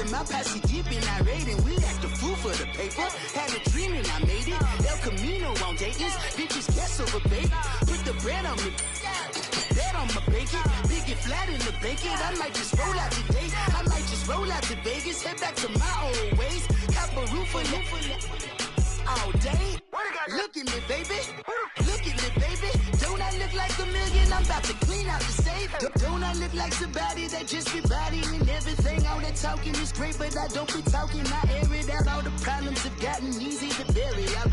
in my posse deep and irate, and we act a fool for the paper. Had a dream and I made it. El Camino on Dayton's, bitches guess over bait. Put the bread on me, that on my bacon. Big and flat in the blanket. I might just roll out today. I might just roll out to Vegas, head back to my old ways. Cop a roof for all day. Look at me, baby. Look at me, baby. Don't I look like a million? I'm about to clean out the safe. Don't I look like somebody that just be bodying everything? All that talking is great, but I don't be talking. I air it out. All the problems have gotten easy to bury. I'd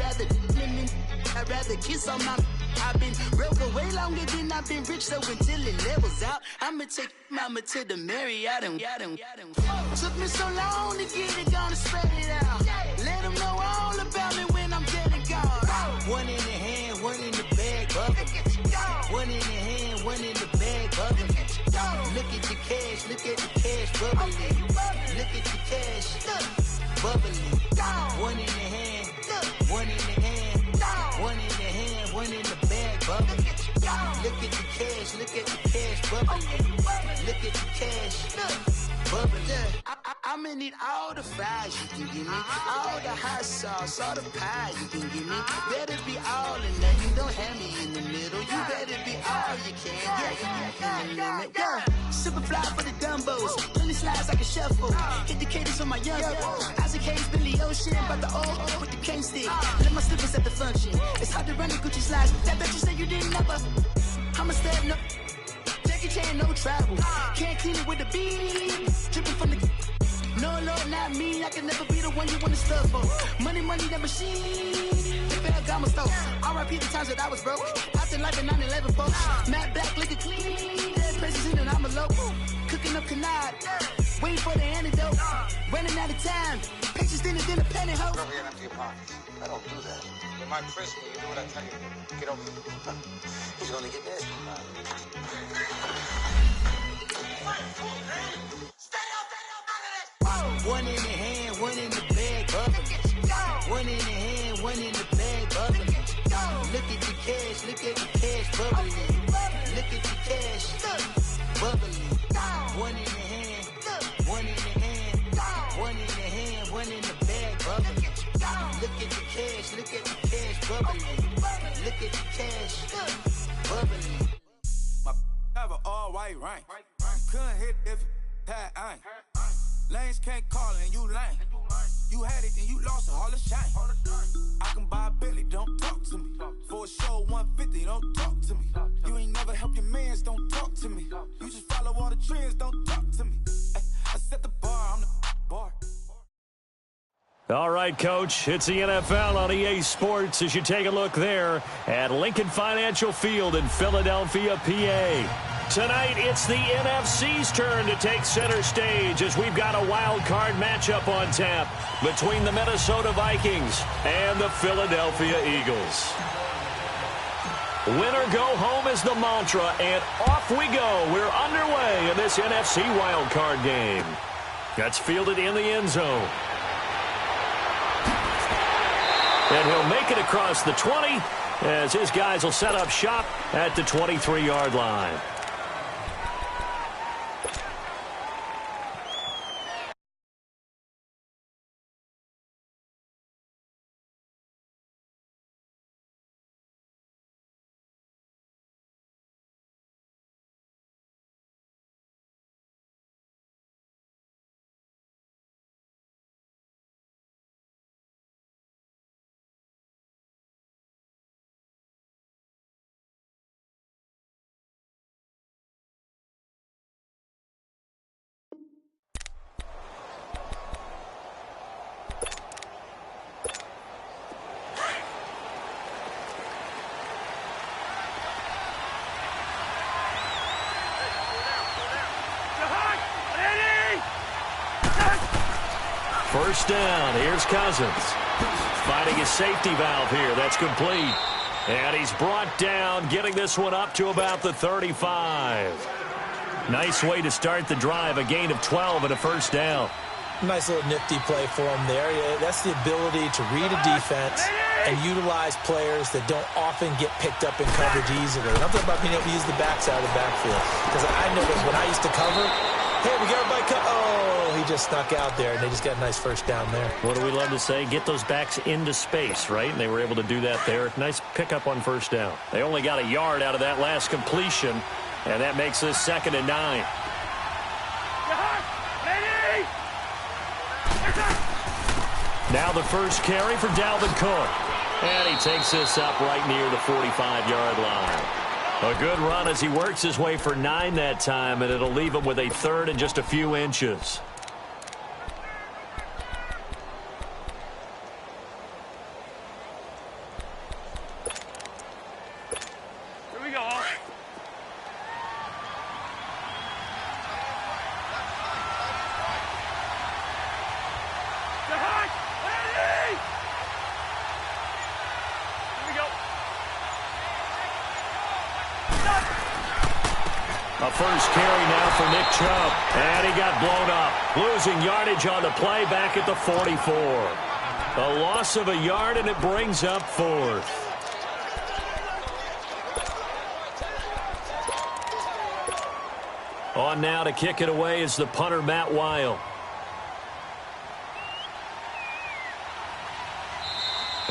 rather kiss on my. I've been broke way longer than I've been rich, so until it levels out, I'ma take mama to the Marriott and took me so long to get it, gonna spread it out. Let them know all about me when I'm dead and gone. One in the hand, one in the bag, bubble. One in the hand, one in the bag, bubble. Look at the cash, look at the cash, bubbling. Look at the cash, bubbling. One in the hand, one in the hand, one in the hand, one in the bag, bubbling. Look at the cash, look at the cash, bubbling. Look at the cash, bubbling. I'ma need all the fries you can give me, all the hot sauce, all the pie you can give me. Better be all or nothing, don't have me in the middle. You better be all you can, yeah. Super fly for the dumbos, plenty slides like a shuffle. Hit the cadence on my young Isaac Hayes, Billy Ocean, but the old with the cane stick. Let my slippers at the function. It's hard to run the Gucci slides. That bet you say you didn't never. I'ma step no. Jackie Chan, no travel. Can't clean it with the beat. Dripping from the. No, Lord, not me. I can never be the one you want to stuff for. Money, that machine. They fell down my stove. R.I.P. the times that I was broke. After life in 9/11, folks. Matte black, liquor clean. Dead places in and I'm a local. Cooking up canard. Waiting for the antidote. Running out of time. Pictures thinner than a pantyhose. Over here and empty your pockets. I don't do that. You might press me. You do what I tell you. Get over here. He's gonna get this. One in the hand, one in the bag, bubbling. One in the hand, one in the bag, bubbling. Look at the cash, look at the cash, bubbling. Look at the cash, bubbling. One in the hand, one in the hand, one in the hand, one in the bag, bubbling. Look at the cash, look at the cash, bubbling. Look at the cash, bubbling. My have an all white rank. Couldn't hit if it had ain't. Lanes can't call and you lame. You had it and you lost it, all the shame. I can buy a Billy, don't talk to me. For a show 150, don't talk to me. You ain't never help your mans, don't talk to me. You just follow all the trends, don't talk to me. I set the bar, I'm the bar. All right, Coach, it's the NFL on EA Sports as you take a look there at Lincoln Financial Field in Philadelphia, PA. Tonight, it's the NFC's turn to take center stage as we've got a wild card matchup on tap between the Minnesota Vikings and the Philadelphia Eagles. Winner go home is the mantra, and off we go. We're underway in this NFC wild card game. That's fielded in the end zone. And he'll make it across the 20 as his guys will set up shop at the 23-yard line. First down. Here's Cousins. Finding his safety valve here. That's complete. And he's brought down, getting this one up to about the 35. Nice way to start the drive. A gain of 12 and a first down. Nice little nifty play for him there. That's the ability to read a defense and utilize players that don't often get picked up in coverage easily. And I'm talking about being able to use the backside of the backfield. Because I know that when I used to cover, hey, we got everybody cover. Oh, he just snuck out there, and they just got a nice first down there. What do we love to say? Get those backs into space, right? And they were able to do that there. Nice pickup on first down. They only got a yard out of that last completion, and that makes this 2nd and 9. Now the first carry for Dalvin Cook. And he takes this up right near the 45-yard line. A good run as he works his way for 9 that time, and it'll leave him with a 3rd and just a few inches. Here we go. A first carry now for Nick Chubb. And he got blown up. Losing yardage on the play back at the 44. A loss of a yard, and it brings up 4th. On now to kick it away is the punter, Matt Weil.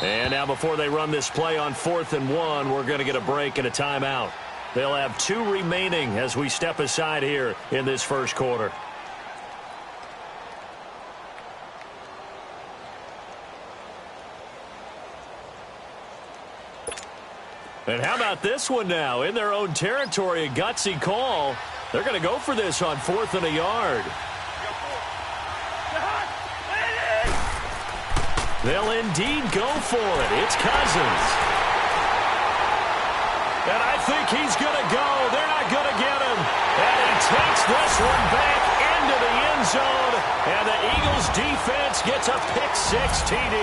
And now before they run this play on 4th and 1, we're going to get a break and a timeout. They'll have 2 remaining as we step aside here in this first quarter. And how about this one now? In their own territory, a gutsy call. They're going to go for this on 4th and a yard. They'll indeed go for it. It's Cousins. And I think he's going to go. They're not going to get him. And he takes this one back into the end zone. And the Eagles defense gets a pick-6 TD.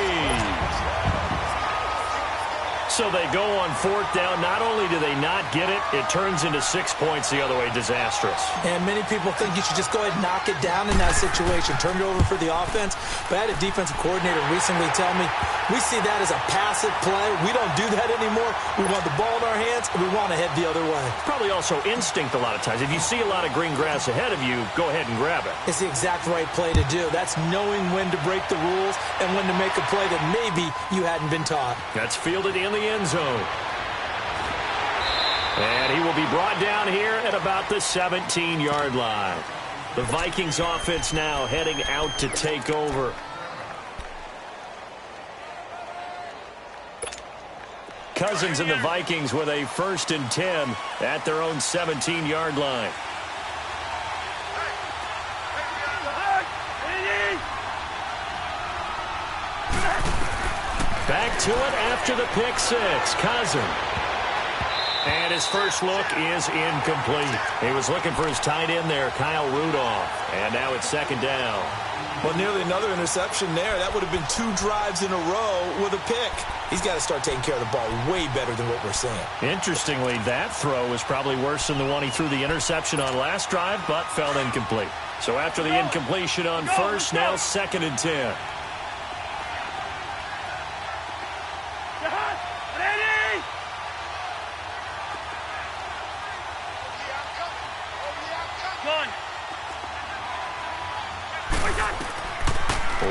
So they go on 4th down. Not only do they not get it, it turns into 6 points the other way. Disastrous. And many people think you should just go ahead and knock it down in that situation. Turn it over for the offense. But I had a defensive coordinator recently tell me, we see that as a passive play. We don't do that anymore. We want the ball in our hands, and we want to head the other way. Probably also instinct a lot of times. If you see a lot of green grass ahead of you, go ahead and grab it. It's the exact right play to do. That's knowing when to break the rules and when to make a play that maybe you hadn't been taught. That's fielded in the end zone. And he will be brought down here at about the 17-yard line. The Vikings offense now heading out to take over. Cousins and the Vikings with a 1st and 10 at their own 17-yard line. Back to it after the pick-6. Cousins. And his first look is incomplete. He was looking for his tight end there, Kyle Rudolph. And now it's 2nd down. Well, nearly another interception there. That would have been 2 drives in a row with a pick. He's got to start taking care of the ball way better than what we're seeing. Interestingly, that throw was probably worse than the one he threw the interception on last drive, but fell incomplete. So after the incompletion on 1st, now 2nd and 10.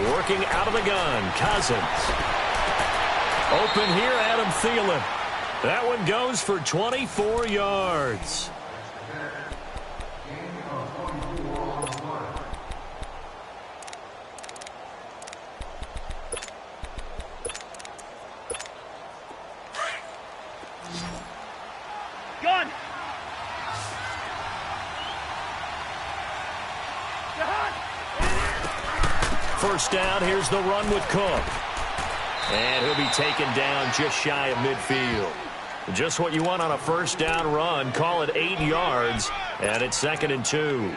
Working out of the gun, Cousins. Open here, Adam Thielen. That one goes for 24 yards. Gun. First down, here's the run with Cook. And he'll be taken down just shy of midfield. Just what you want on a first down run. Call it 8 yards, and it's 2nd and 2.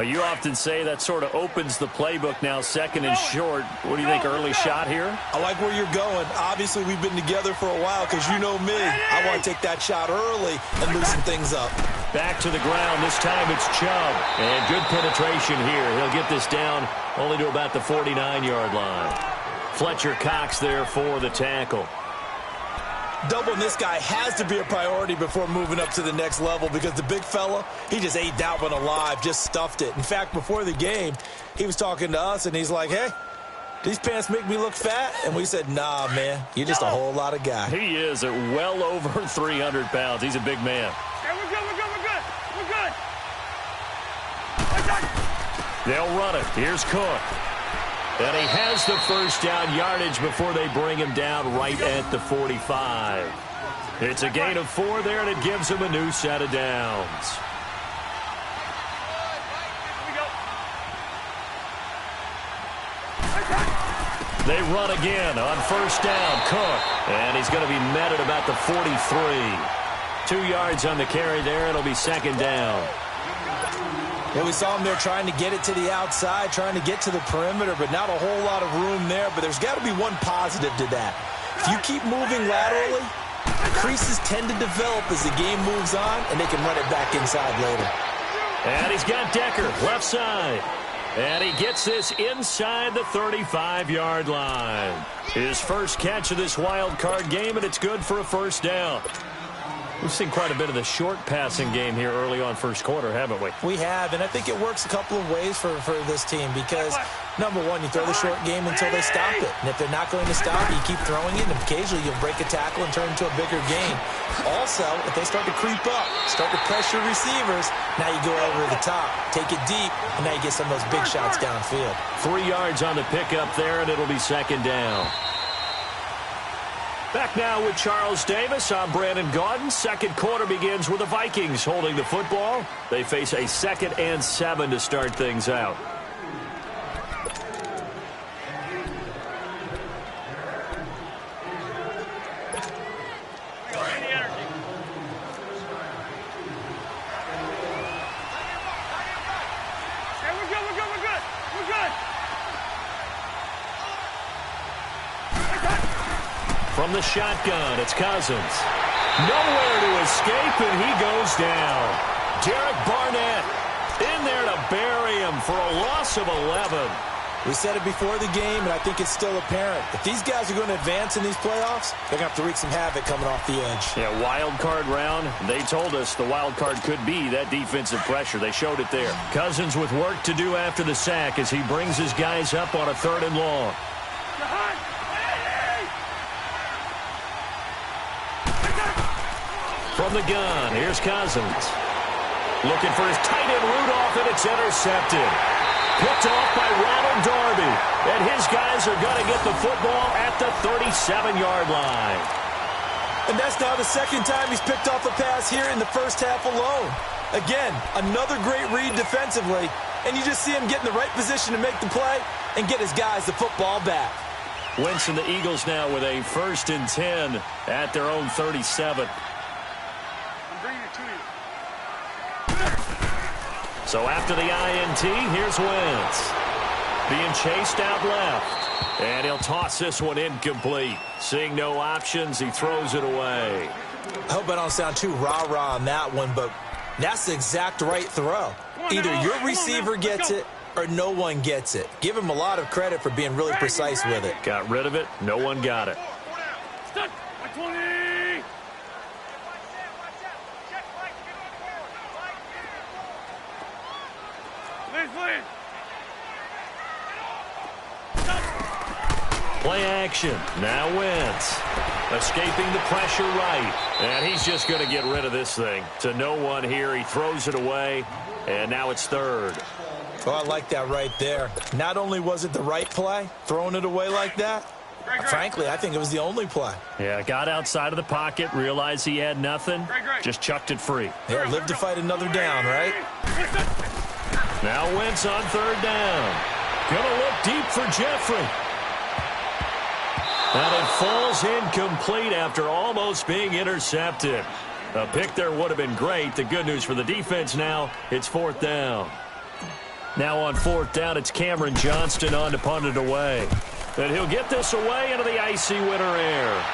You often say that sort of opens the playbook now, 2nd and short. What do you think, early shot here? I like where you're going. Obviously, we've been together for a while because you know me. I want to take that shot early and loosen things up. Back to the ground. This time it's Chubb. And good penetration here. He'll get this down only to about the 49-yard line. Fletcher Cox there for the tackle. Doubling this guy has to be a priority before moving up to the next level because the big fella, he just ate that one alive, just stuffed it. In fact, before the game, he was talking to us, and he's like, hey, these pants make me look fat? And we said, nah, man, you're just a whole lot of guy. He is at well over 300 pounds. He's a big man. Okay, we're good. They'll run it. Here's Cook. And he has the first down yardage before they bring him down right at the 45. It's a gain of 4 there, and it gives him a new set of downs. They run again on first down. Cook. And he's going to be met at about the 43. 2 yards on the carry there. It'll be second down. Yeah, we saw him there trying to get it to the outside, trying to get to the perimeter, but not a whole lot of room there. But there's got to be one positive to that. If you keep moving laterally, creases tend to develop as the game moves on, and they can run it back inside later. And he's got Decker, left side. And he gets this inside the 35-yard line. His first catch of this wild card game, and it's good for a first down. We've seen quite a bit of the short passing game here early on first quarter, haven't we? We have, and I think it works a couple of ways for this team because, number one, you throw the short game until they stop it. And if they're not going to stop, you keep throwing it, and occasionally you'll break a tackle and turn it into a bigger gain. Also, if they start to creep up, start to pressure receivers, now you go over the top, take it deep, and now you get some of those big shots downfield. 3 yards on the pickup there, and it'll be second down. Back now with Charles Davis. I'm Brandon Gaudin. Second quarter begins with the Vikings holding the football. They face a 2nd and 7 to start things out. From the shotgun, it's Cousins. Nowhere to escape, and he goes down. Derek Barnett in there to bury him for a loss of 11. We said it before the game, and I think it's still apparent. If these guys are going to advance in these playoffs, they're going to have to wreak some havoc coming off the edge. Yeah, wild card round. They told us the wild card could be that defensive pressure. They showed it there. Cousins with work to do after the sack as he brings his guys up on a 3rd and long. From the gun, here's Cousins. Looking for his tight end Rudolph, and it's intercepted. Picked off by Ronald Darby. And his guys are going to get the football at the 37-yard line. And that's now the second time he's picked off a pass here in the first half alone. Again, another great read defensively. And you just see him get in the right position to make the play and get his guys the football back. Wentz and the Eagles now with a 1st and 10 at their own 37. So after the INT, here's Wentz. Being chased out left. And he'll toss this one incomplete. Seeing no options, he throws it away. I hope I don't sound too rah-rah on that one, but that's the exact right throw. Either your receiver gets it or no one gets it. Give him a lot of credit for being really precise with it. Got rid of it. No one got it. Play action. Now Wentz. Escaping the pressure right. And he's just going to get rid of this thing. To no one here. He throws it away. And now it's 3rd. Oh, I like that right there. Not only was it the right play, throwing it away like that, frankly, I think it was the only play. Yeah, got outside of the pocket, realized he had nothing, just chucked it free. Yeah, live to fight another down, right? Now Wentz on 3rd down. Gonna look deep for Jeffrey. And it falls incomplete after almost being intercepted. A pick there would have been great. The good news for the defense now, it's 4th down. Now on 4th down, it's Cameron Johnston on to punt it away. And he'll get this away into the icy winter air.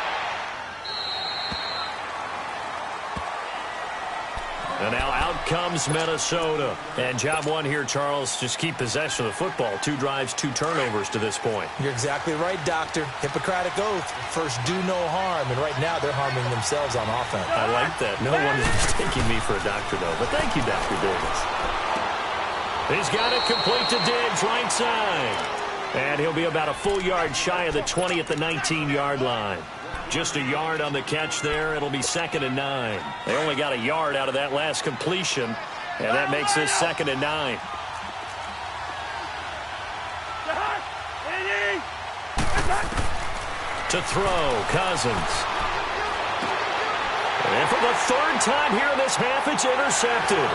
And now out comes Minnesota. And job one here, Charles, just keep possession of the football. 2 drives, 2 turnovers to this point. You're exactly right, Doctor. Hippocratic oath. First, do no harm. And right now, they're harming themselves on offense. I like that. No one is mistaking me for a doctor, though. But thank you, Dr. Davis. He's got it complete to Diggs, right side. And he'll be about a full yard shy of the 20 at the 19-yard line. Just a yard on the catch there. It'll be 2nd and 9. They only got a yard out of that last completion, and that makes this 2nd and 9. To throw, Cousins. And for the 3rd time here in this half, it's intercepted.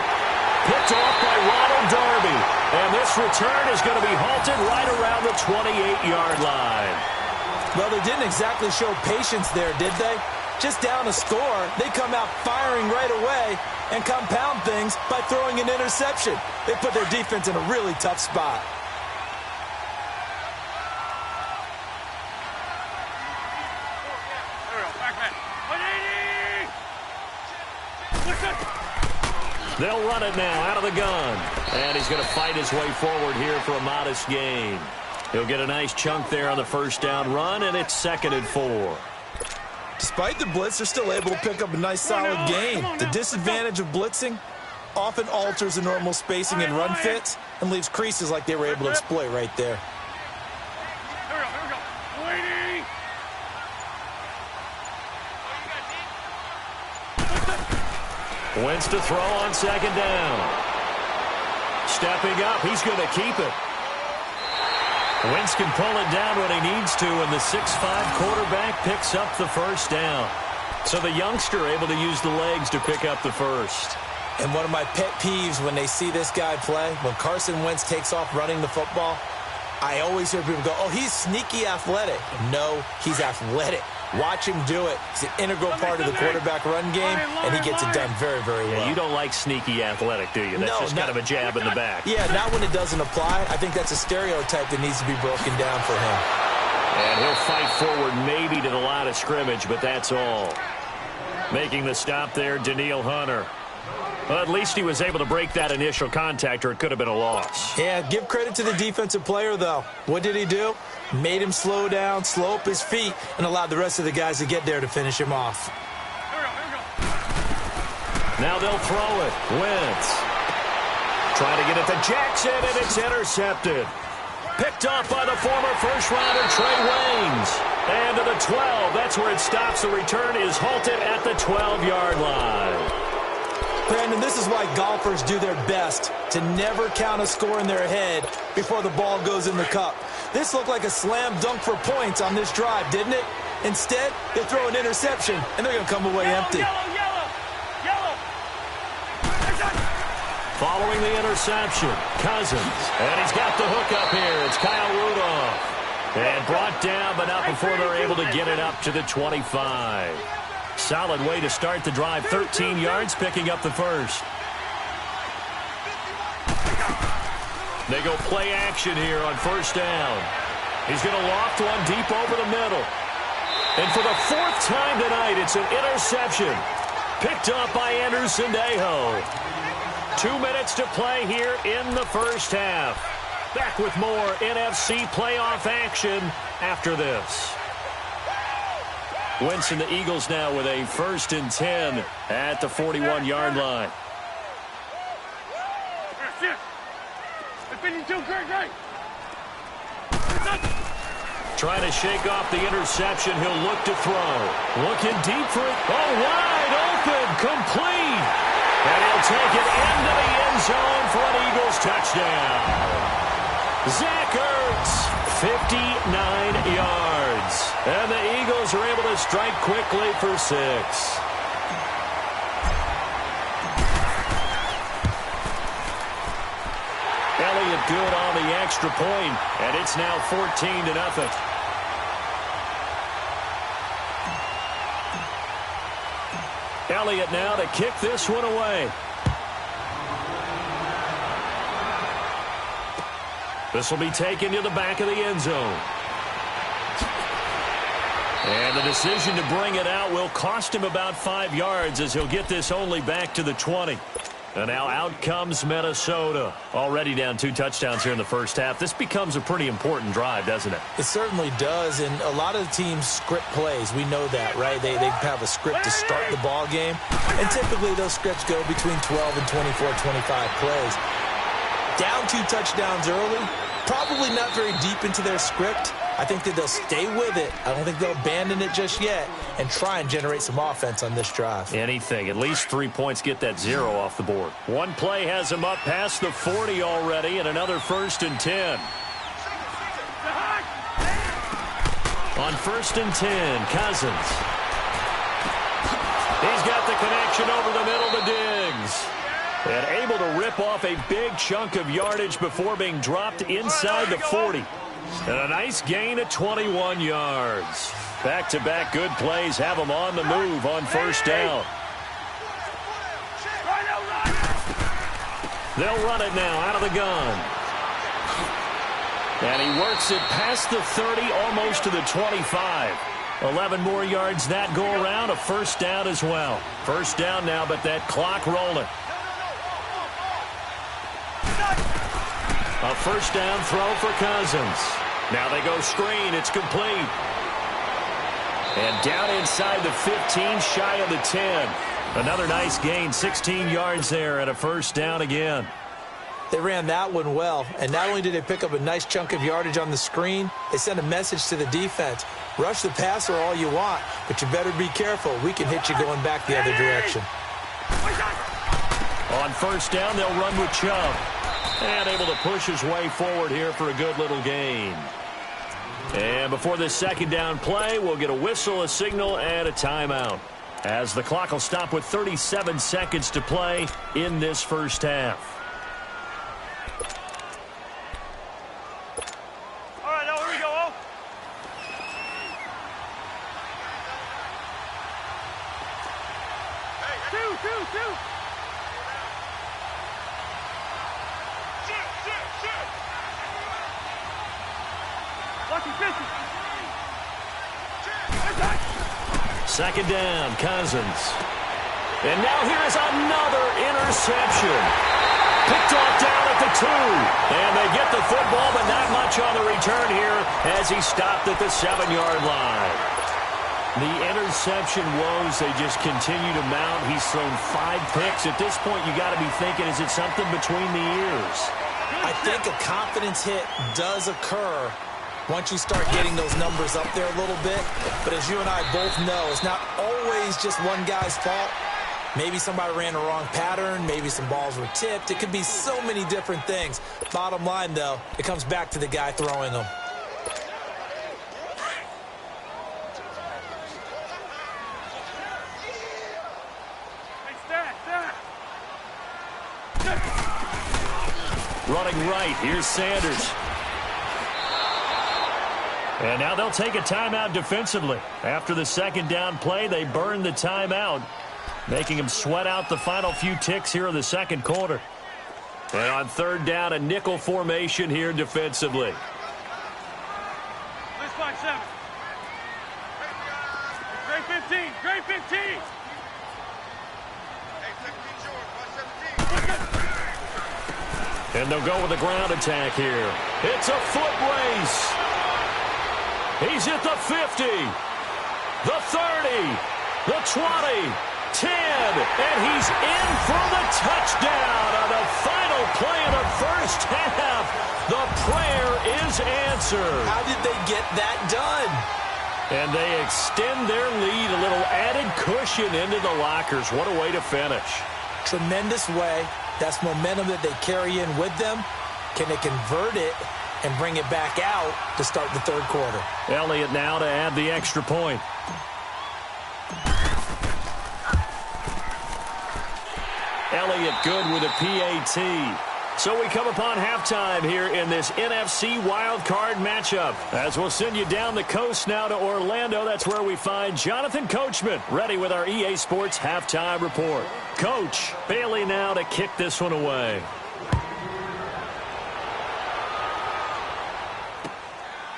Picked off by Ronald Darby. And this return is going to be halted right around the 28-yard line. Well, they didn't exactly show patience there, did they? Just down a score, they come out firing right away and compound things by throwing an interception. They put their defense in a really tough spot. They'll run it now out of the gun. And he's going to fight his way forward here for a modest gain. He'll get a nice chunk there on the first down run, and it's 2nd and 4. Despite the blitz, they're still able to pick up a nice solid gain. The disadvantage of blitzing often alters the normal spacing and run fits and leaves creases like they were able to exploit right there. Wentz to throw on 2nd down. Stepping up, he's going to keep it. Wentz can pull it down when he needs to, and the 6'5" quarterback picks up the first down. So the youngster able to use the legs to pick up the first. And one of my pet peeves when they see this guy play, when Carson Wentz takes off running the football, I always hear people go, oh, he's sneaky athletic. No, he's athletic. Watch him do it. He's an integral part of the quarterback run game, and he gets it done very, very well. Yeah, you don't like sneaky athletic, do you? That's just kind of a jab in the back. Yeah, not when it doesn't apply. I think that's a stereotype that needs to be broken down for him. And he'll fight forward maybe to the line of scrimmage, but that's all. Making the stop there, Danielle Hunter. Well, at least he was able to break that initial contact, or it could have been a loss. Yeah, give credit to the defensive player, though. What did he do? Made him slow down, slow up his feet, and allowed the rest of the guys to get there to finish him off. Now they'll throw it. Wentz. Trying to get it to Jackson, and it's intercepted. Picked off by the former first-rounder Trey Waynes. And to the 12. That's where it stops. The return is halted at the 12-yard line. Brandon, this is why golfers do their best to never count a score in their head before the ball goes in the cup. This looked like a slam dunk for points on this drive, didn't it? Instead, they throw an interception, and they're going to come away empty. Following the interception, Cousins. And he's got the hook up here. It's Kyle Rudolph. And brought down, but not before they're able to get it up to the 25. Solid way to start the drive. 13 yards, picking up the first. They go play action here on first down. He's going to loft one deep over the middle. And for the 4th time tonight, it's an interception. Picked up by Andrew Sendejo. 2 minutes to play here in the first half. Back with more NFC playoff action after this. Wentz and the Eagles now with a 1st and 10 at the 41-yard line. Trying to shake off the interception. He'll look to throw. Looking deep for it. Oh, wide open. Complete. And he'll take it into the end zone for an Eagles touchdown. Zach Ertz, 59 yards. And the Eagles are able to strike quickly for 6. Elliott good on the extra point, and it's now 14-0. Elliott now to kick this one away. This will be taken to the back of the end zone. And the decision to bring it out will cost him about 5 yards as he'll get this only back to the 20. And now out comes Minnesota. Already down 2 touchdowns here in the first half. This becomes a pretty important drive, doesn't it? It certainly does, and a lot of the teams script plays. We know that, right? They have a script to start the ball game, and typically those scripts go between 12 and 24, 25 plays. Down 2 touchdowns early, probably not very deep into their script. I think that they'll stay with it. I don't think they'll abandon it just yet and try and generate some offense on this drive. Anything. At least 3 points get that 0 off the board. One play has him up past the 40 already, and another 1st and 10. On 1st and 10, Cousins. He's got the connection over the middle to Diggs. And able to rip off a big chunk of yardage before being dropped inside the 40. And a nice gain of 21 yards. Back-to-back good plays have them on the move on 1st down. They'll run it now out of the gun. And he works it past the 30, almost to the 25. 11 more yards that go around, a 1st down as well. 1st down now, but that clock rolling. A 1st down throw for Cousins. Now they go screen. It's complete. And down inside the 15, shy of the 10. Another nice gain, 16 yards there, and a 1st down again. They ran that one well, and not only did they pick up a nice chunk of yardage on the screen, they sent a message to the defense. Rush the passer all you want, but you better be careful. We can hit you going back the other direction. On 1st down, they'll run with Chubb. And able to push his way forward here for a good little gain. And before this 2nd down play, we'll get a whistle, a signal, and a timeout, as the clock will stop with 37 seconds to play in this first half. All right, now here we go. Hey, two. Second down, Cousins. And now here is another interception. Picked off down at the 2. And they get the football, but not much on the return here as he stopped at the 7-yard line. The interception woes, they just continue to mount. He's thrown 5 picks. At this point, you got to be thinking, is it something between the ears? I think a confidence hit does occur once you start getting those numbers up there a little bit. But as you and I both know, it's not always just one guy's fault. Maybe somebody ran a wrong pattern. Maybe some balls were tipped. It could be so many different things. Bottom line, though, it comes back to the guy throwing them. Running right, here's Sanders. And now they'll take a timeout defensively. After the 2nd down play, they burn the timeout, making them sweat out the final few ticks here in the 2nd quarter. And on 3rd down, a nickel formation here defensively. Let's find 7. Great 15. Great 15. And they'll go with a ground attack here. It's a foot race. He's at the 50, the 30, the 20, 10, and he's in for the touchdown on the final play of the first half. The prayer is answered. How did they get that done? And they extend their lead, a little added cushion into the lockers. What a way to finish. Tremendous way. That's momentum that they carry in with them. Can they convert it and bring it back out to start the 3rd quarter? Elliott now to add the extra point. Elliott good with a PAT. So we come upon halftime here in this NFC wildcard matchup. As we'll send you down the coast now to Orlando, that's where we find Jonathan Coachman, ready with our EA Sports halftime report. Coach, Bailey now to kick this one away.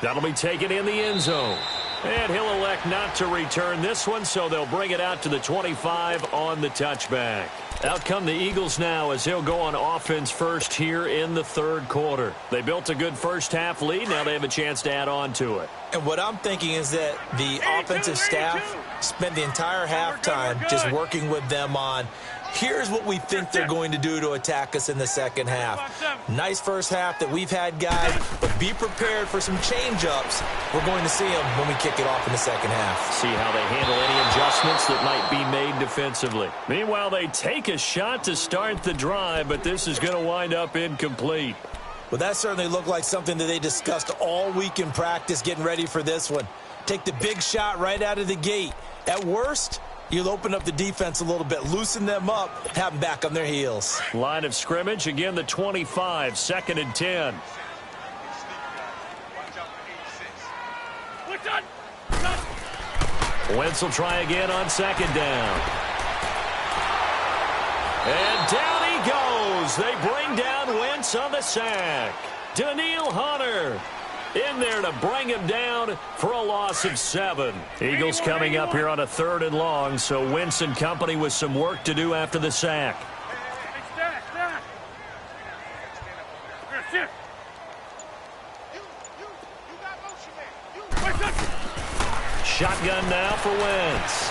That'll be taken in the end zone. And he'll elect not to return this one, so they'll bring it out to the 25 on the touchback. Out come the Eagles now as he'll go on offense first here in the third quarter. They built a good first-half lead. Now they have a chance to add on to it. And what I'm thinking is that the offensive staff spent the entire halftime just working with them on, here's what we think they're going to do to attack us in the second half. Nice first half that we've had, guys, but be prepared for some change-ups. We're going to see them when we kick it off in the second half. See how they handle any adjustments that might be made defensively. Meanwhile, they take a shot to start the drive, but this is going to wind up incomplete. Well, that certainly looked like something that they discussed all week in practice getting ready for this one. Take the big shot right out of the gate. At worst, you'll open up the defense a little bit, loosen them up, have them back on their heels. Line of scrimmage, again the 25, 2nd and 10. Wentz will try again on 2nd down. And down he goes. They bring down Wentz on the sack. Daniil Hunter in there to bring him down for a loss of 7. Eagles coming up here on a 3rd and long, so Wentz and company with some work to do after the sack. Shotgun now for Wentz.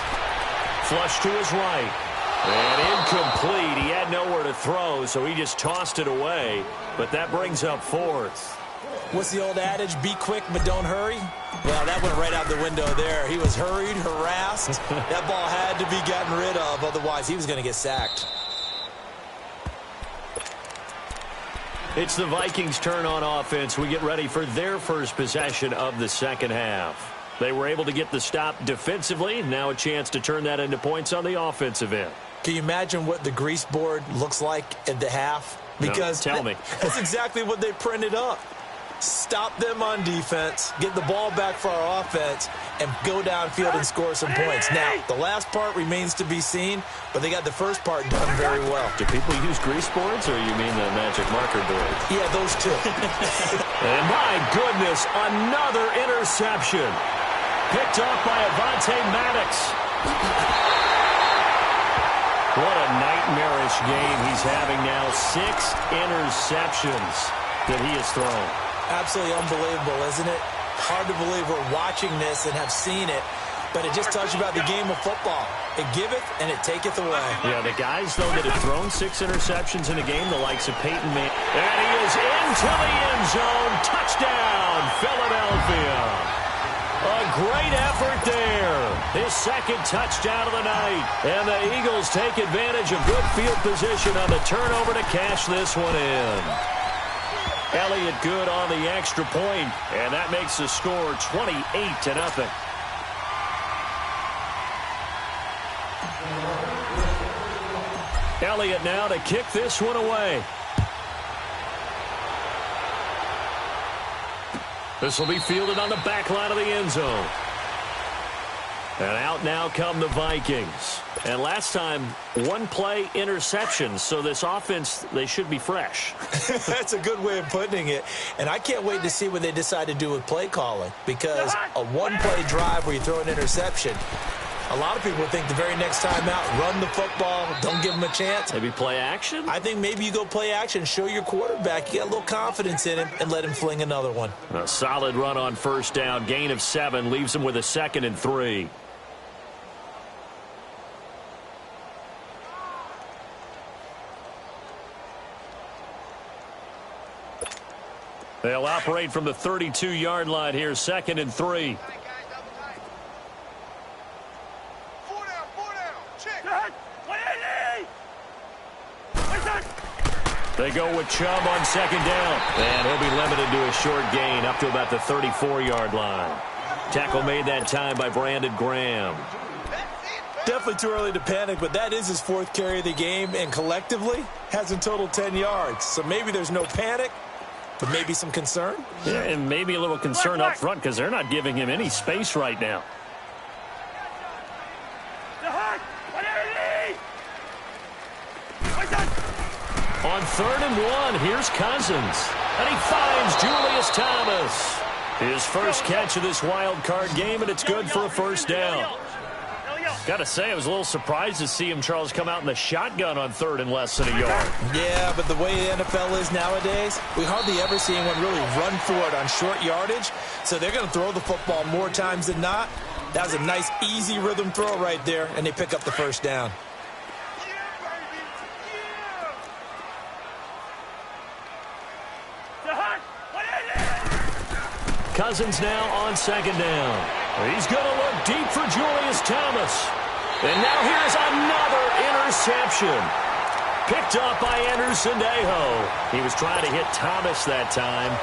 Flush to his right. And incomplete. He had nowhere to throw, so he just tossed it away. But that brings up 4th. What's the old adage? Be quick, but don't hurry? Well, that went right out the window there. He was hurried, harassed. That ball had to be gotten rid of, otherwise he was going to get sacked. It's the Vikings' turn on offense. We get ready for their first possession of the second half. They were able to get the stop defensively. Now a chance to turn that into points on the offensive end. Can you imagine what the grease board looks like at the half? Because no, tell me. That's exactly what they printed up. Stop them on defense, get the ball back for our offense, and go downfield and score some points. Now, the last part remains to be seen, but they got the first part done very well. Do people use grease boards, or you mean the magic marker boards? Yeah, those two. And my goodness, another interception. Picked off by Avonte Maddox. What a nightmarish game he's having now. 6 interceptions that he has thrown. Absolutely unbelievable, isn't it? Hard to believe we're watching this and have seen it, but it just tells you about the game of football. It giveth and it taketh away. Yeah, the guys, though, that have thrown 6 interceptions in a game, the likes of Peyton Manning. And he is into the end zone. Touchdown, Philadelphia. A great effort there. His 2nd touchdown of the night. And the Eagles take advantage of good field position on the turnover to cash this one in. Elliott good on the extra point, and that makes the score 28-0. Elliott now to kick this one away. This will be fielded on the back line of the end zone. And out now come the Vikings. And last time, 1-play interception. So this offense, they should be fresh. That's a good way of putting it. And I can't wait to see what they decide to do with play calling. Because a 1-play drive where you throw an interception, a lot of people think the very next time out, run the football, don't give them a chance. Maybe play action? I think maybe you go play action, show your quarterback you got a little confidence in him, and let him fling another one. A solid run on first down. Gain of 7 leaves him with a 2nd and 3. They'll operate from the 32-yard line here, 2nd and 3. They go with Chubb on 2nd down. And he'll be limited to a short gain up to about the 34-yard line. Tackle made that time by Brandon Graham. Definitely too early to panic, but that is his 4th carry of the game, and collectively has in total 10 yards. So maybe there's no panic, but maybe some concern? Yeah, and maybe a little concern up front because they're not giving him any space right now. On 3rd and 1, here's Cousins. And he finds Julius Thomas. His first catch of this wild card game, and it's good for a first down. Got to say, I was a little surprised to see him, Charles, come out in the shotgun on third and less than a yard. Yeah, but the way the NFL is nowadays, we hardly ever see anyone really run for it on short yardage. So they're going to throw the football more times than not. That was a nice, easy rhythm throw right there, and they pick up the first down. Cousins now on second down. He's going to look deep for Julius Thomas. And now here's another interception. Picked up by Anderson-Dejo. He was trying to hit Thomas that time.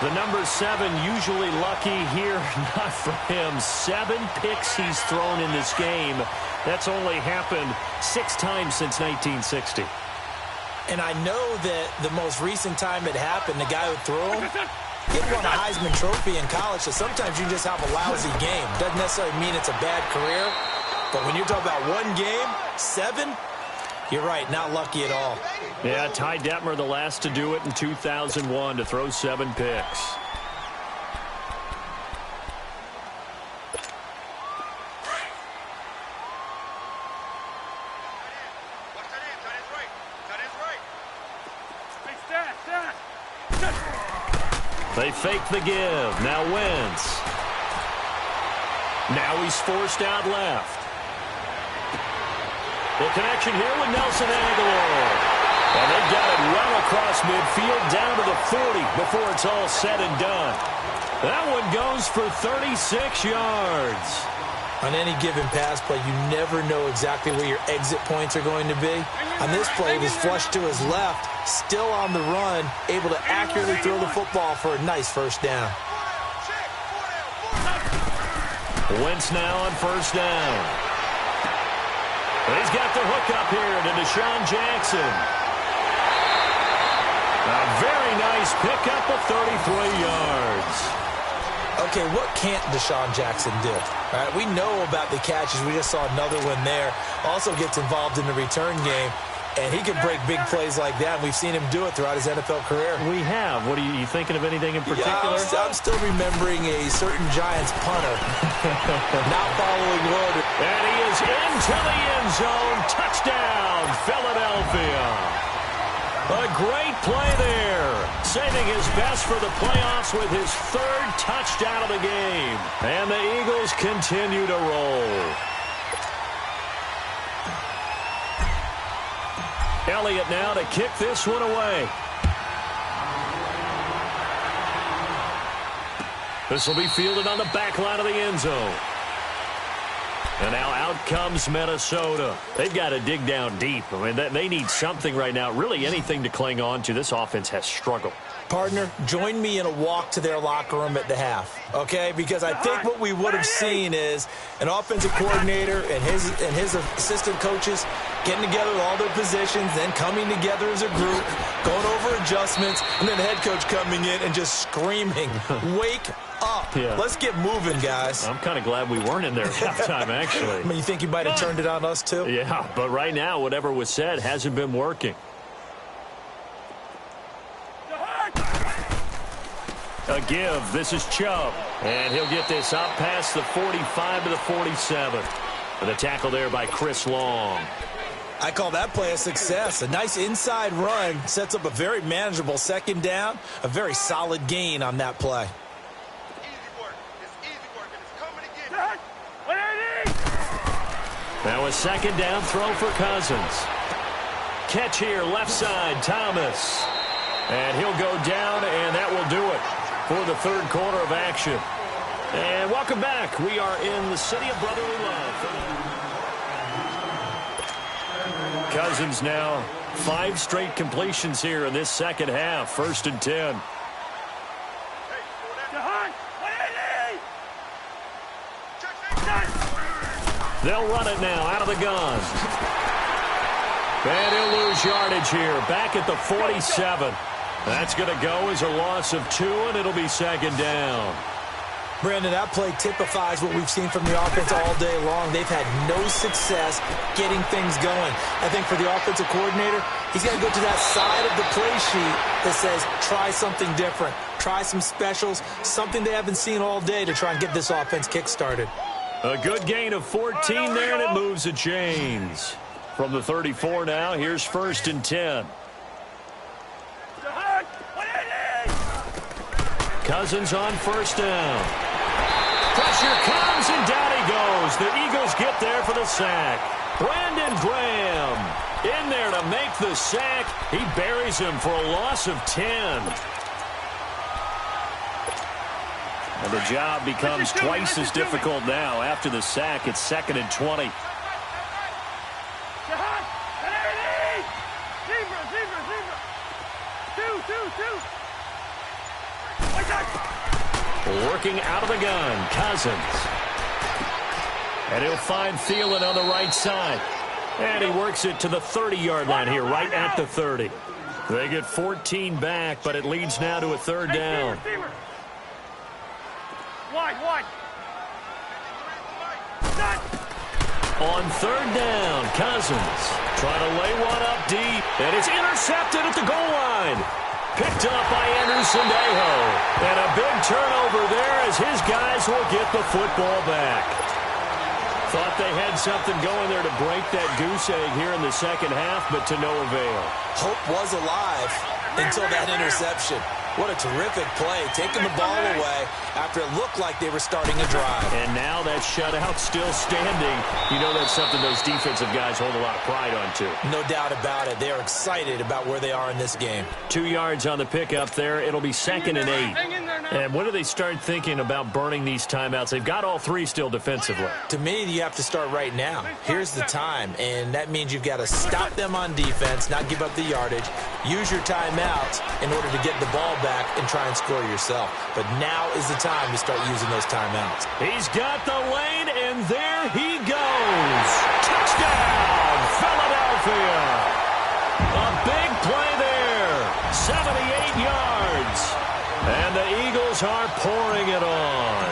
The number 7 usually lucky here. Not for him. 7 picks he's thrown in this game. That's only happened 6 times since 1960. And I know that the most recent time it happened, the guy who threw him, he won a Heisman Trophy in college, so sometimes you just have a lousy game. Doesn't necessarily mean it's a bad career, but when you're talking about one game, 7, you're right, not lucky at all. Yeah, Ty Detmer, the last to do it in 2001, to throw 7 picks. They fake the give. Now Wentz. Now he's forced out left. The connection here with Nelson Aguilar. And they've got it well across midfield down to the 40 before it's all said and done. That one goes for 36 yards. On any given pass play, you never know exactly where your exit points are going to be. On this play, it was flushed to his left, still on the run, able to accurately throw the football for a nice first down. Wentz now on first down. He's got the hook up here to Deshaun Jackson. A very nice pickup of 33 yards. Okay, what can't Deshaun Jackson do? All right, we know about the catches. We just saw another one there. Also gets involved in the return game, and he can break big plays like that. We've seen him do it throughout his NFL career. We have. What are you thinking of anything in particular? Yeah, I'm still remembering a certain Giants punter not following order. And he is into the end zone. Touchdown, Philadelphia. A great play there, saving his best for the playoffs with his 3rd touchdown of the game. And the Eagles continue to roll. Elliott now to kick this one away. This will be fielded on the back line of the end zone. And now out comes Minnesota. They've got to dig down deep. I mean, they need something right now, really anything to cling on to. This offense has struggled. Partner, join me in a walk to their locker room at the half, okay? Because I think what we would have seen is an offensive coordinator and his assistant coaches getting together with all their positions, then coming together as a group, going over adjustments, and then the head coach coming in and just screaming, wake up. Yeah. Let's get moving, guys. I'm kind of glad we weren't in there at halftime, actually. I mean, you think he might have turned it on us, too? Yeah, but right now, whatever was said hasn't been working. A give. This is Chubb. And he'll get this up past the 45 to the 47. And a tackle there by Chris Long. I call that play a success. A nice inside run sets up a very manageable second down. A very solid gain on that play. Now a second down throw for Cousins. Catch here, left side, Thomas. And he'll go down, and that will do it for the 3rd quarter of action. And welcome back. We are in the city of brotherly love. Cousins now 5 straight completions here in this second half. 1st and 10. They'll run it now out of the gun. And he'll lose yardage here. Back at the 47. That's going to go as a loss of 2, and it'll be second down. Brandon, that play typifies what we've seen from the offense all day long. They've had no success getting things going. I think for the offensive coordinator, he's got to go to that side of the play sheet that says, try something different. try some specials, something they haven't seen all day to try and get this offense kick-started. A good gain of 14 there, and it moves the chains. From the 34 now, here's 1st and 10. Cousins on 1st down. Pressure comes, and down he goes. The Eagles get there for the sack. Brandon Graham in there to make the sack. He buries him for a loss of 10. And the job becomes twice as difficult now. After the sack, it's 2nd and 20. Working out of the gun, Cousins. And he'll find Thielen on the right side. And he works it to the 30-yard line here, right at the 30. They get 14 back, but it leads now to a 3rd down. Wide. On 3rd down, Cousins trying to lay one up deep. And it's intercepted at the goal line. Picked up by Anderson-Aho. And a big turnover there as his guys will get the football back. Thought they had something going there to break that goose egg here in the second half, but to no avail. Hope was alive until that interception. What a terrific play, taking the ball away after it looked like they were starting a drive. And now that shutout still standing. You know that's something those defensive guys hold a lot of pride on, too. No doubt about it. They are excited about where they are in this game. 2 yards on the pickup there. It'll be 2nd and 8. And when do they start thinking about burning these timeouts? They've got all 3 still defensively. To me, you have to start right now. Here's the time, and that means you've got to stop them on defense, not give up the yardage, use your timeouts in order to get the ball back and try and score yourself. But now is the time to start using those timeouts. He's got the lane, and there he goes. Touchdown, Philadelphia. A big play there, 78 yards. And the Eagles are pouring it on.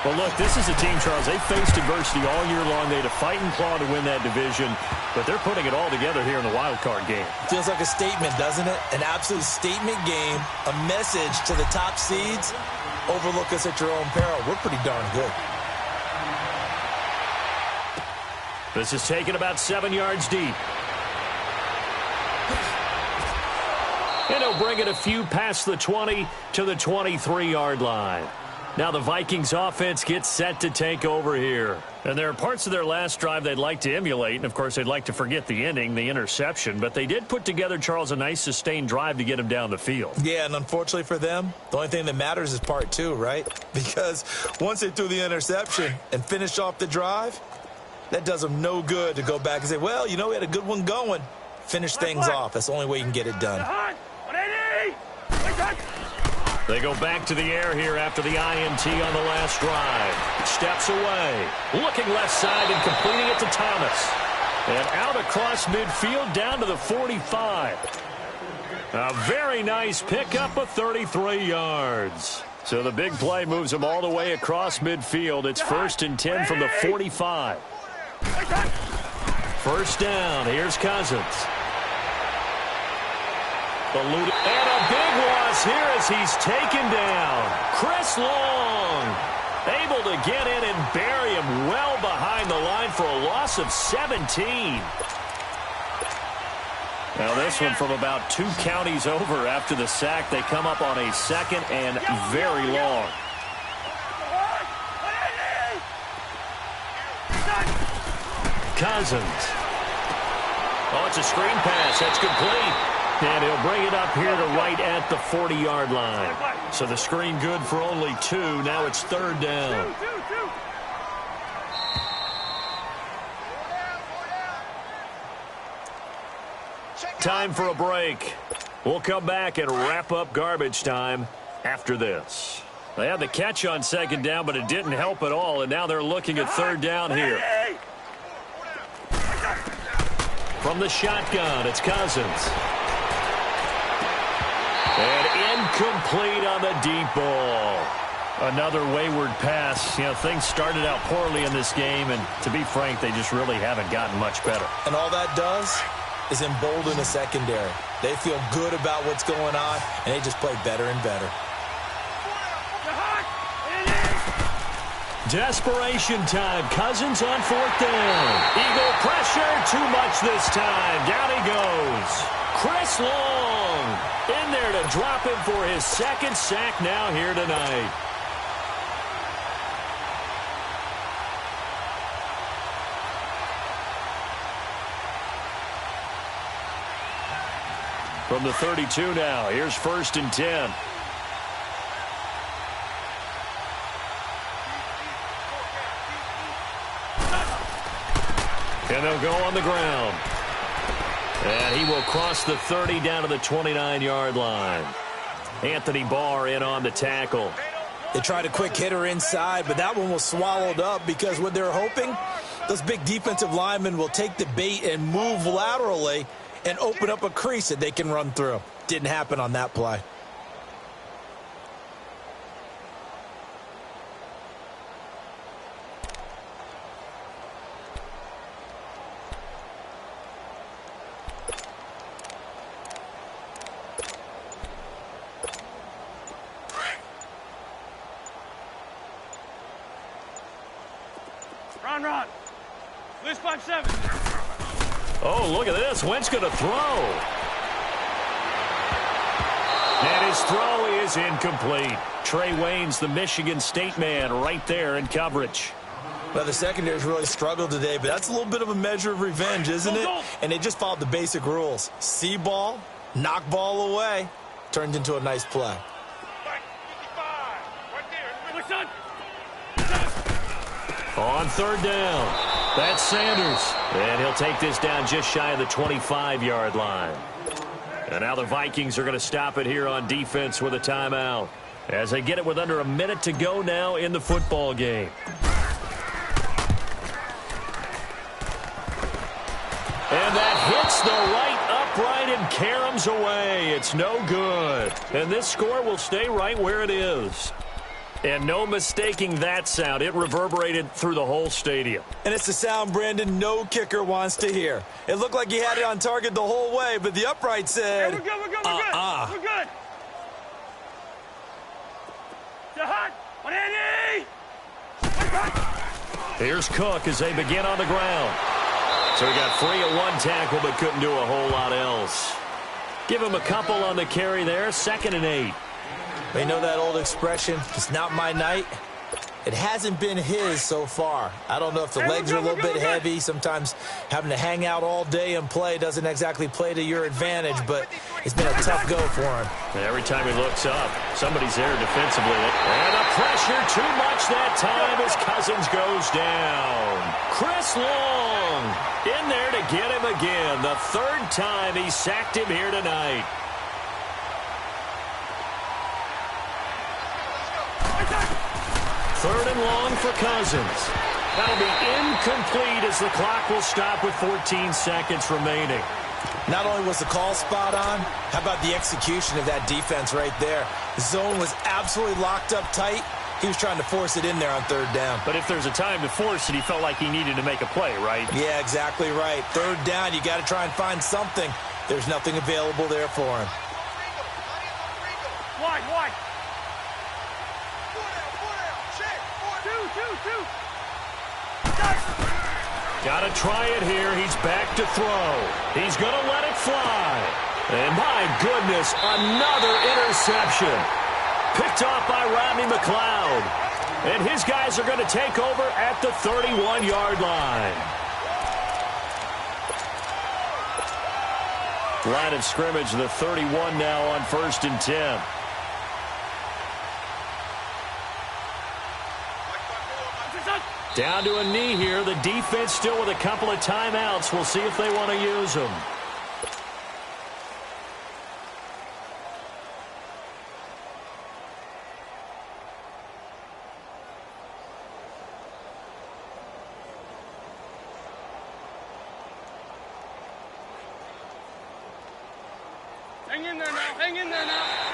Well, look, this is a team, Charles, they faced adversity all year long. They had to fight and claw to win that division, but they're putting it all together here in the wild card game. Feels like a statement, doesn't it? An absolute statement game, a message to the top seeds. Overlook us at your own peril. We're pretty darn good. This is taken about 7 yards deep. And he'll bring it a few past the 20 to the 23-yard line. Now the Vikings offense gets set to take over here. And there are parts of their last drive they'd like to emulate. And, of course, they'd like to forget the ending, the interception. But they did put together, Charles, a nice sustained drive to get him down the field. Yeah, and unfortunately for them, the only thing that matters is part 2, right? Because once they threw the interception and finished off the drive, that does them no good to go back and say, well, you know, we had a good one going. Finish things off. That's the only way you can get it done. They go back to the air here after the INT on the last drive. Steps away. Looking left side and completing it to Thomas. And out across midfield down to the 45. A very nice pickup of 33 yards. So the big play moves them all the way across midfield. It's 1st and 10 from the 45. 1st down. Here's Cousins. And a big loss here as he's taken down. Chris Long able to get in and bury him well behind the line for a loss of 17. Now this one from about 2 counties over after the sack. They come up on a 2nd and very long. Cousins. Oh, it's a screen pass. That's complete. And he'll bring it up here to right at the 40-yard line. So the screen good for only 2. Now it's 3rd down. Time for a break. We'll come back and wrap up garbage time after this. They had the catch on 2nd down, but it didn't help at all. And now they're looking at 3rd down here. From the shotgun, it's Cousins. And incomplete on the deep ball. Another wayward pass. You know, things started out poorly in this game, and to be frank, they just really haven't gotten much better. And all that does is embolden the secondary. They feel good about what's going on, and they just play better and better. Desperation time. Cousins on 4th down. Eagle pressure. Too much this time. Down he goes. Chris Long in there to drop him for his 2nd sack now here tonight. From the 32 now, here's 1st and 10. And they'll go on the ground. And he will cross the 30 down to the 29-yard line. Anthony Barr in on the tackle. They tried a quick hitter inside, but that one was swallowed up because what they're hoping, those big defensive linemen will take the bait and move laterally and open up a crease that they can run through. Didn't happen on that play. Run. Lose 5-7. Oh, look at this. Wentz going to throw. And his throw is incomplete. Trey Wayne's the Michigan State man right there in coverage. Well, the secondary's really struggled today, but that's a little bit of a measure of revenge, isn't it? And they just followed the basic rules. See ball, knock ball away. Turned into a nice play. On 3rd down. That's Sanders. And he'll take this down just shy of the 25-yard line. And now the Vikings are going to stop it here on defense with a timeout as they get it with under a minute to go now in the football game. And that hits the right upright and caroms away. It's no good. And this score will stay right where it is. And no mistaking that sound. It reverberated through the whole stadium. And it's the sound, Brandon, no kicker wants to hear. It looked like he had it on target the whole way, but the upright said, We're good. We're good. To hot. On Andy. Here's Cook as they begin on the ground. So he got free at one tackle, but couldn't do a whole lot else. Give him a couple on the carry there. 2nd and 8. They know that old expression, it's not my night. It hasn't been his so far. I don't know if the legs are a little bit heavy. Sometimes having to hang out all day and play doesn't exactly play to your advantage, but it's been a tough go for him. Every time he looks up, somebody's there defensively. And the pressure too much that time as Cousins goes down. Chris Long in there to get him again. The 3rd time he sacked him here tonight. Third and long for Cousins. That'll be incomplete as the clock will stop with 14 seconds remaining. Not only was the call spot on, how about the execution of that defense right there? The zone was absolutely locked up tight. He was trying to force it in there on 3rd down. But if there's a time to force it, he felt like he needed to make a play, right? Yeah, exactly right. 3rd down, you got to try and find something. There's nothing available there for him. Wide. Two. Gotta try it here. He's back to throw. He's gonna let it fly. And my goodness, another interception. Picked off by Rodney McLeod. And his guys are gonna take over at the 31-yard line. Line of scrimmage, the 31 now on 1st and 10. Down to a knee here. The defense still with a couple of timeouts. We'll see if they want to use them. Hang in there now.